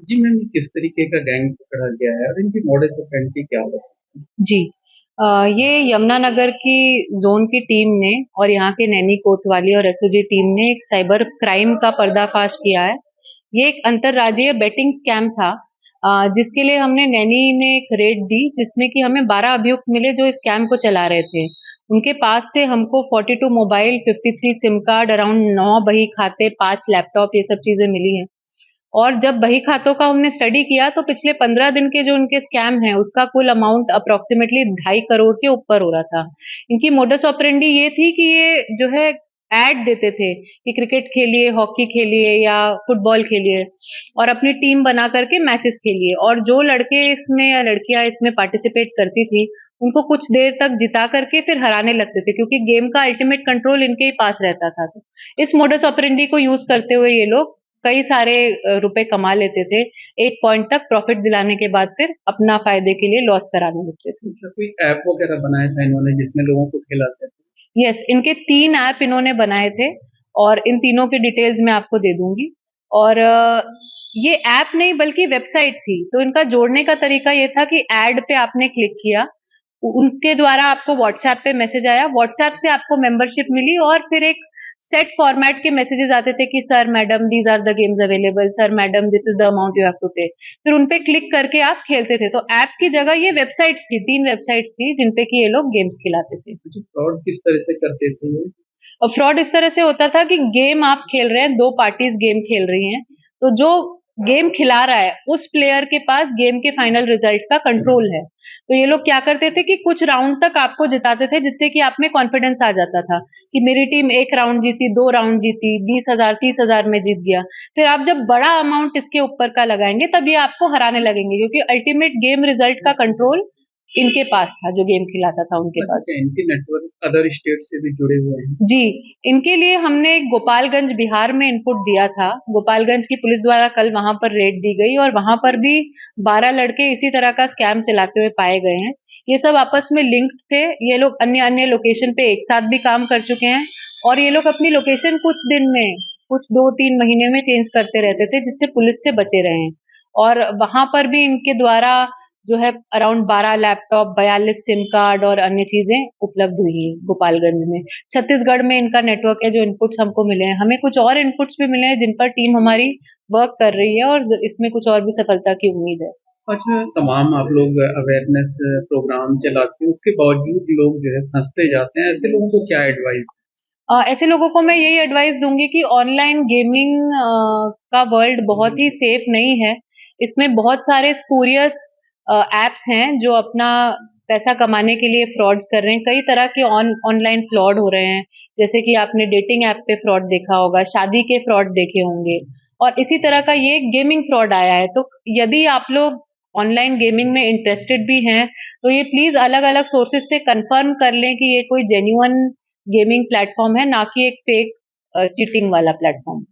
जी ma'am, ये किस तरीके का गैंग पकड़ा गया है और इनकी मॉडस ऑपरेंडी क्या होगा? जी। ये यमुनानगर की जोन की टीम ने और यहाँ के नैनी कोतवाली और एसओजी टीम ने एक साइबर क्राइम का पर्दाफाश किया है। ये एक अंतरराज्यीय बेटिंग स्कैम था, जिसके लिए हमने नैनी में एक रेड दी, जिसमें कि हमें 12 अभियुक्त मिले जो इस स्कैम को चला रहे थे। उनके पास से हमको 42 मोबाइल, 53 सिम कार्ड, अराउंड 9 बही खाते, 5 लैपटॉप, ये सब चीजें मिली हैं। और जब बही खातों का हमने स्टडी किया तो पिछले 15 दिन के जो उनके स्कैम हैं उसका कुल अमाउंट अप्रोक्सीमेटली 2.5 करोड़ के ऊपर हो रहा था। इनकी मोडस ऑपरेंडी ये थी कि ये जो है ऐड देते थे कि क्रिकेट खेलिए, हॉकी खेलिए या फुटबॉल खेलिए और अपनी टीम बना करके मैचेस खेलिए, और जो लड़के इसमें या लड़कियां इसमें पार्टिसिपेट करती थी उनको कुछ देर तक जिता करके फिर हराने लगते थे, क्योंकि गेम का अल्टीमेट कंट्रोल इनके ही पास रहता था। तो इस मोडस ऑपरेंडी को यूज करते हुए ये लोग कई सारे रुपए कमा लेते थे। एक पॉइंट तक प्रॉफिट दिलाने के बाद फिर अपना फायदे के लिए लॉस कराने लगते थे। अच्छा, कोई ऐप वगैरह बनाया था इन्होंने जिसमें लोगों को खिलाते थे? यस, इनके 3 ऐप इन्होंने बनाए थे और इन तीनों की डिटेल्स मैं आपको दे दूंगी। और ये ऐप नहीं बल्कि वेबसाइट थी। तो इनका जोड़ने का तरीका ये था कि ऐड पे आपने क्लिक किया, उनके द्वारा आपको व्हाट्सएप पे मैसेज आया, व्हाट्सएप से आपको मेंबरशिप मिली और फिर एक सेट फॉर्मेट के मैसेजेस आते थे कि sir madam these are the games available, sir madam this is the amount you have to pay. फिर उनपे क्लिक करके आप खेलते थे। तो ऐप की जगह ये वेबसाइट्स थी, 3 वेबसाइट्स थी जिनपे कि ये लोग गेम्स खिलाते थे। अच्छा, फ्रॉड किस तरह से करते थे ये? और फ्रॉड इस तरह से होता था कि गेम आप खेल रहे हैं, 2 पार्टीज गेम खेल रही हैं, तो जो गेम खिला रहा है उस प्लेयर के पास गेम के फाइनल रिजल्ट का कंट्रोल है। तो ये लोग क्या करते थे कि कुछ राउंड तक आपको जिताते थे, जिससे कि आप में कॉन्फिडेंस आ जाता था कि मेरी टीम 1 राउंड जीती, 2 राउंड जीती, 20,000 30,000 में जीत गया। फिर आप जब बड़ा अमाउंट इसके ऊपर का लगाएंगे तब ये आपको हराने लगेंगे, क्योंकि अल्टीमेट गेम रिजल्ट का कंट्रोल इनके पास था, जो गेम खिलाता था उनके अच्छा, पास। क्या इनके नेटवर्क अदर स्टेट से भी जुड़े हुए हैं? जी, इनके लिए हमने गोपालगंज बिहार में इनपुट दिया था। गोपालगंज की पुलिस द्वारा कल वहां पर रेड दी गई और वहां पर भी 12 लड़के इसी तरह का स्कैम चलाते हुए पाए गए हैं। ये सब आपस में लिंक्ड थे। ये लोग अन्य अन्य लोकेशन पे एक साथ भी काम कर चुके हैं और ये लोग अपनी लोकेशन कुछ दिन में, कुछ 2-3 महीने में चेंज करते रहते थे, जिससे पुलिस से बचे रहे हैं। और वहां पर भी इनके द्वारा जो है अराउंड 12 लैपटॉप, 42 सिम कार्ड और अन्य चीजें उपलब्ध हुई हैं गोपालगंज में। छत्तीसगढ़ में इनका नेटवर्क है, जो इनपुट्स हमको मिले हैं। हमें कुछ और इनपुट्स भी मिले हैं जिन पर टीम हमारी वर्क कर रही है और इसमें कुछ और भी सफलता की उम्मीद है। अच्छा, तमाम आप लोग अवेयरनेस प्रोग्राम चलाते हैं, उसके बावजूद लोग जो है फंसते जाते हैं, ऐसे लोगों को क्या एडवाइस? ऐसे लोगों को मैं यही एडवाइस दूंगी कि ऑनलाइन गेमिंग का वर्ल्ड बहुत ही सेफ नहीं है। इसमें बहुत सारे स्पूरियस एप्स हैं जो अपना पैसा कमाने के लिए फ्रॉड्स कर रहे हैं। कई तरह के ऑनलाइन फ्रॉड हो रहे हैं, जैसे कि आपने डेटिंग ऐप पे फ्रॉड देखा होगा, शादी के फ्रॉड देखे होंगे, और इसी तरह का ये गेमिंग फ्रॉड आया है। तो यदि आप लोग ऑनलाइन गेमिंग में इंटरेस्टेड भी हैं तो ये प्लीज अलग अलग सोर्सेज से कंफर्म कर लें कि ये कोई जेन्युइन गेमिंग प्लेटफॉर्म है, ना कि एक फेक चीटिंग वाला प्लेटफॉर्म।